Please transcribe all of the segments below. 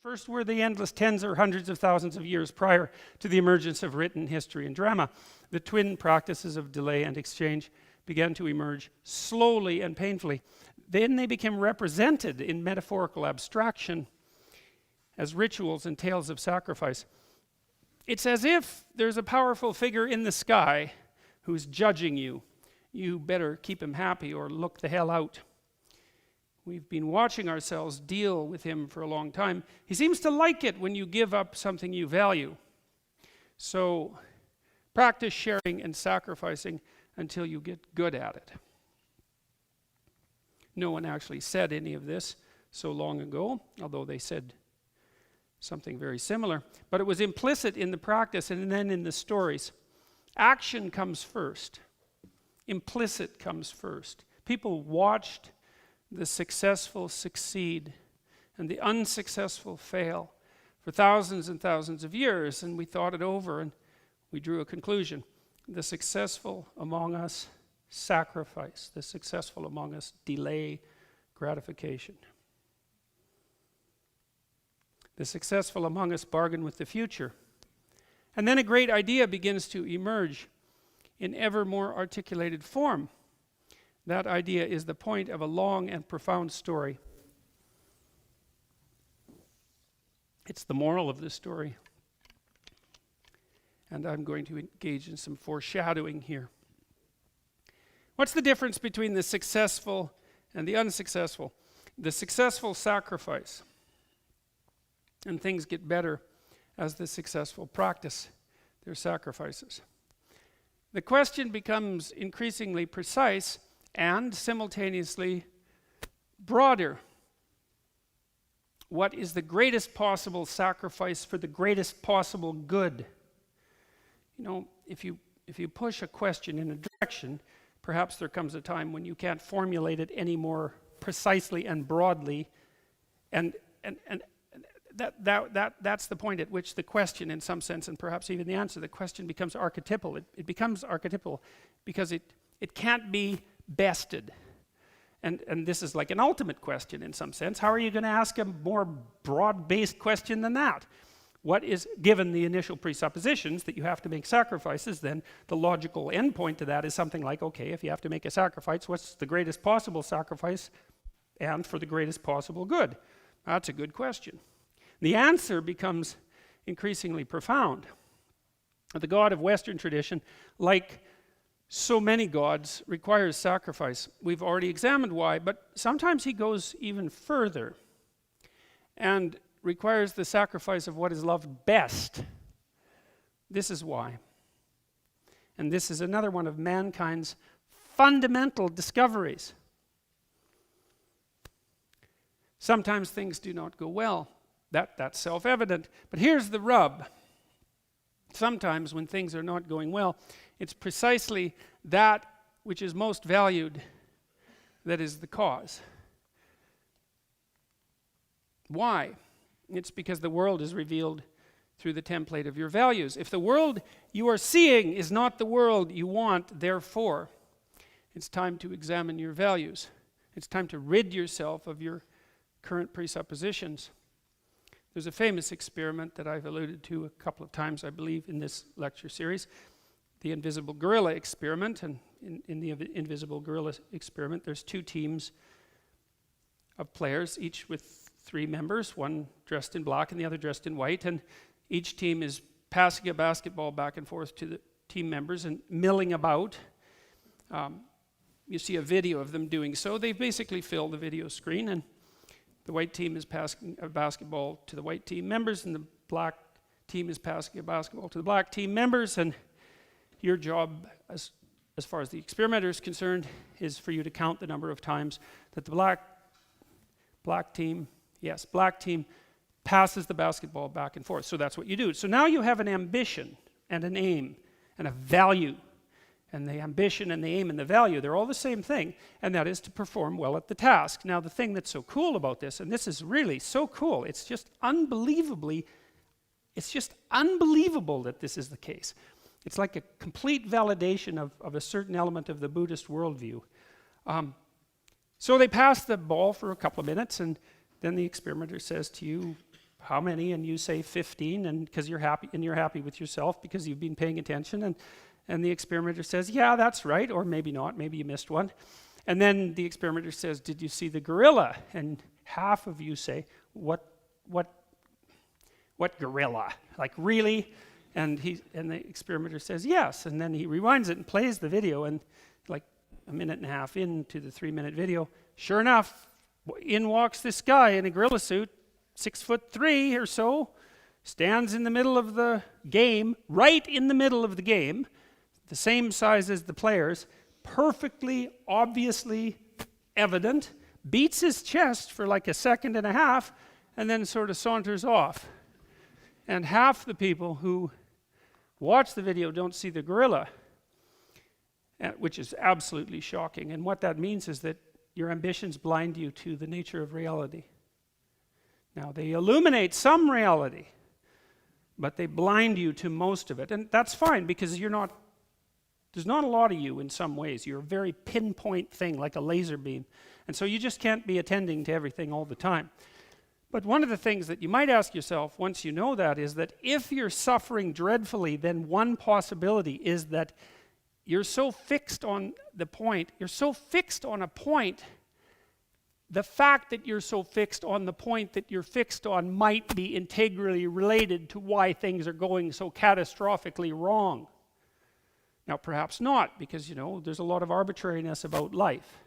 First were the endless tens or hundreds of thousands of years prior to the emergence of written history and drama. The twin practices of delay and exchange began to emerge slowly and painfully. Then they became represented in metaphorical abstraction as rituals and tales of sacrifice. It's as if there's a powerful figure in the sky who's judging you. You better keep him happy or look the hell out. We've been watching ourselves deal with him for a long time. He seems to like it when you give up something you value. So practice sharing and sacrificing until you get good at it. No one actually said any of this so long ago, although they said something very similar. But it was implicit in the practice and then in the stories. Action comes first. Implicit comes first. People watched the successful succeed and the unsuccessful fail for thousands and thousands of years, and we thought it over and we drew a conclusion. The successful among us sacrifice. The successful among us delay gratification. The successful among us bargain with the future. And then a great idea begins to emerge in ever more articulated form. That idea is the point of a long and profound story. It's the moral of the story. And I'm going to engage in some foreshadowing here. What's the difference between the successful and the unsuccessful? The successful sacrifice, and things get better as the successful practice their sacrifices. The question becomes increasingly precise and simultaneously broader. What is the greatest possible sacrifice for the greatest possible good? You know, if you push a question in a direction, perhaps there comes a time when you can't formulate it any more precisely and broadly, and that's the point at which the question, in some sense, and perhaps even the answer, the question becomes archetypal. It becomes archetypal because it can't be bested. And this is like an ultimate question in some sense. How are you going to ask a more broad-based question than that? What is, given the initial presuppositions that you have to make sacrifices, then the logical endpoint to that is something like, okay, if you have to make a sacrifice, what's the greatest possible sacrifice and for the greatest possible good? That's a good question. The answer becomes increasingly profound. The God of Western tradition, like so many gods, requires sacrifice. We've already examined why, but sometimes he goes even further and requires the sacrifice of what is loved best. This is why. And this is another one of mankind's fundamental discoveries. Sometimes things do not go well. That's self-evident. But here's the rub. Sometimes when things are not going well, it's precisely that which is most valued that is the cause. Why? It's because the world is revealed through the template of your values. If the world you are seeing is not the world you want, therefore, it's time to examine your values. It's time to rid yourself of your current presuppositions. There's a famous experiment that I've alluded to a couple of times, I believe, in this lecture series, the invisible gorilla experiment. And in the invisible gorilla experiment, there's two teams of players, each with 3 members, one dressed in black and the other dressed in white, and each team is passing a basketball back and forth to the team members and milling about. You see a video of them doing so. They basically fill the video screen, and the white team is passing a basketball to the white team members, and the black team is passing a basketball to the black team members, and your job, as far as the experimenter is concerned, is for you to count the number of times that the black team passes the basketball back and forth. So that's what you do. So now you have an ambition and an aim and a value. And the ambition and the aim and the value, they're all the same thing, and that is to perform well at the task. Now, the thing that's so cool about this, and this is really so cool, it's just unbelievable that this is the case. It's like a complete validation of a certain element of the Buddhist worldview. So they pass the ball for a couple of minutes, and then the experimenter says to you, how many? And you say 15, and because you're happy with yourself because you've been paying attention, and the experimenter says, yeah, that's right, or maybe not, maybe you missed one. And then the experimenter says, did you see the gorilla? And half of you say, what gorilla? Like, really? And the experimenter says, yes. And then he rewinds it and plays the video, and like a minute and a half into the 3-minute video, sure enough, in walks this guy in a gorilla suit, 6'3" or so, stands in the middle of the game, right in the middle of the game, the same size as the players, perfectly, obviously evident, beats his chest for like a second and a half, and then sort of saunters off. And half the people who watch the video don't see the gorilla, which is absolutely shocking. And what that means is that your ambitions blind you to the nature of reality. Now, they illuminate some reality, but they blind you to most of it. And that's fine, because there's not a lot of you in some ways. You're a very pinpoint thing, like a laser beam. And so you just can't be attending to everything all the time. But one of the things that you might ask yourself once you know that is that if you're suffering dreadfully, then one possibility is that you're so fixed on the point, the fact that you're so fixed on the point that you're fixed on might be integrally related to why things are going so catastrophically wrong. Now, perhaps not, because, there's a lot of arbitrariness about life.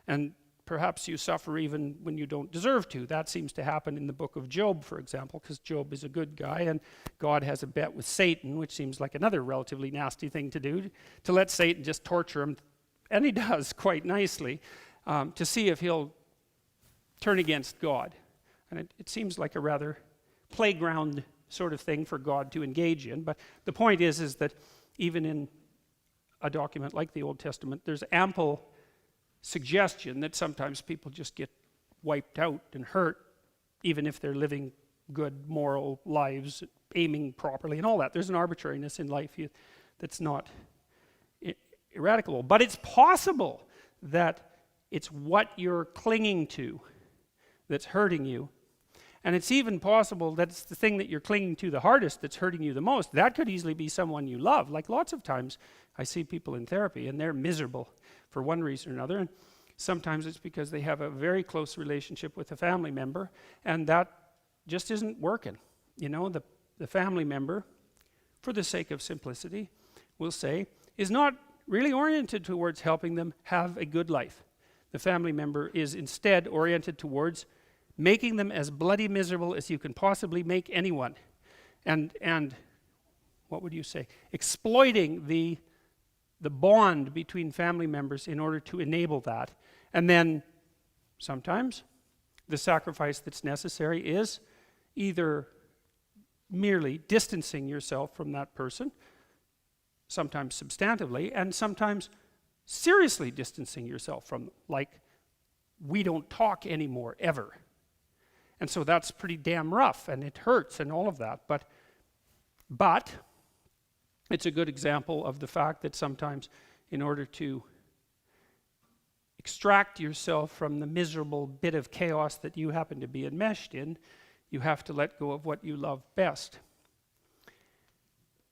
And perhaps you suffer even when you don't deserve to. That seems to happen in the book of Job, for example, because Job is a good guy, and God has a bet with Satan, which seems like another relatively nasty thing to do, to let Satan just torture him. And he does quite nicely, to see if he'll turn against God. And it seems like a rather playground sort of thing for God to engage in. But the point is that even in a document like the Old Testament, there's ample suggestion that sometimes people just get wiped out and hurt, even if they're living good moral lives, aiming properly and all that. There's an arbitrariness in life that's not eradicable. But it's possible that it's what you're clinging to that's hurting you. And it's even possible that it's the thing that you're clinging to the hardest that's hurting you the most. That could easily be someone you love. Like, lots of times I see people in therapy and they're miserable for one reason or another. And sometimes it's because they have a very close relationship with a family member, and that just isn't working. The family member, for the sake of simplicity, we'll say, is not really oriented towards helping them have a good life. The family member is instead oriented towards making them as bloody miserable as you can possibly make anyone. And what would you say? Exploiting the bond between family members in order to enable that. And then sometimes the sacrifice that's necessary is either merely distancing yourself from that person, sometimes substantively, and sometimes seriously distancing yourself from them, like, we don't talk anymore, ever. And so that's pretty damn rough, and it hurts and all of that. But it's a good example of the fact that sometimes, in order to extract yourself from the miserable bit of chaos that you happen to be enmeshed in, you have to let go of what you love best.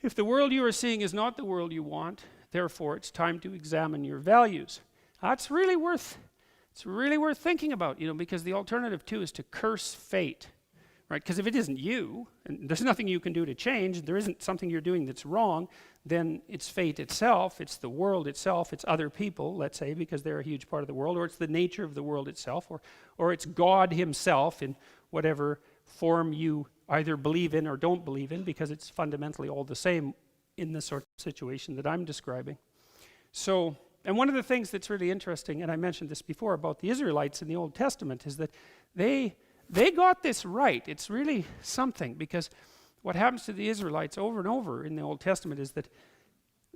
If the world you are seeing is not the world you want, therefore it's time to examine your values. That's really worth thinking about, because the alternative too is to curse fate. Right? Because if it isn't you, and there's nothing you can do to change, there isn't something you're doing that's wrong, then it's fate itself, it's the world itself, it's other people, let's say, because they're a huge part of the world, or it's the nature of the world itself, or it's God himself in whatever form you either believe in or don't believe in, because it's fundamentally all the same in the sort of situation that I'm describing. So, and one of the things that's really interesting, and I mentioned this before about the Israelites in the Old Testament, is that they got this right. It's really something, because what happens to the Israelites over and over in the Old Testament is that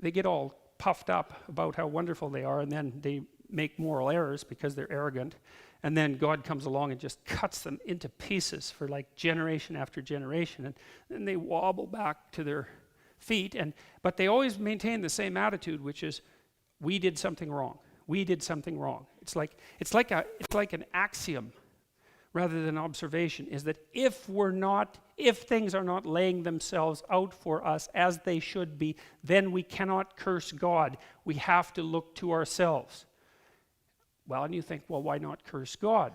they get all puffed up about how wonderful they are, and then they make moral errors because they're arrogant, and then God comes along and just cuts them into pieces for like generation after generation, and then they wobble back to their feet, but they always maintain the same attitude, which is, we did something wrong. We did something wrong. It's like an axiom, rather than observation, is that if things are not laying themselves out for us as they should be, then we cannot curse God. We have to look to ourselves. Well, and you think, well, why not curse God?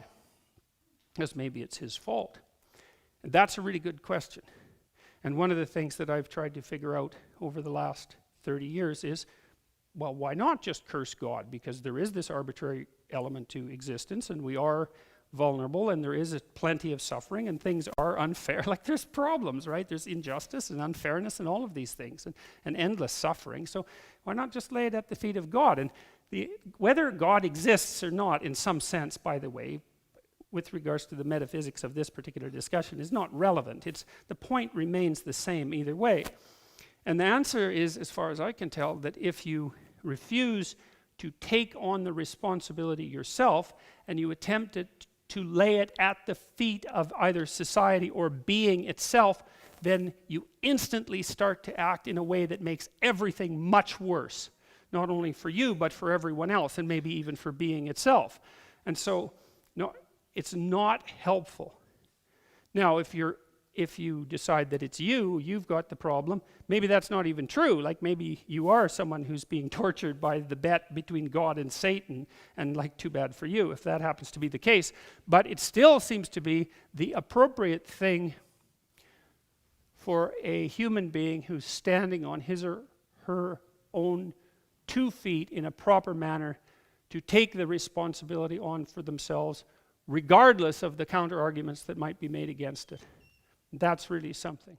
Because maybe it's his fault. And that's a really good question. And one of the things that I've tried to figure out over the last 30 years is, well, why not just curse God? Because there is this arbitrary element to existence, and we are vulnerable, and there is plenty of suffering, and things are unfair. Like, there's problems, right? There's injustice and unfairness and all of these things, and endless suffering. So why not just lay it at the feet of God? And whether God exists or not, in some sense, by the way, with regards to the metaphysics of this particular discussion, is not relevant. The point remains the same either way. And the answer is, as far as I can tell, that if you refuse to take on the responsibility yourself, and you attempt to lay it at the feet of either society or being itself, then you instantly start to act in a way that makes everything much worse, not only for you, but for everyone else, and maybe even for being itself. And so, no, it's not helpful. Now, if you decide that it's you've got the problem, maybe that's not even true. Like, maybe you are someone who's being tortured by the bet between God and Satan, and like, too bad for you if that happens to be the case. But it still seems to be the appropriate thing for a human being who's standing on his or her own 2 feet in a proper manner to take the responsibility on for themselves, regardless of the counter arguments that might be made against it. That's really something.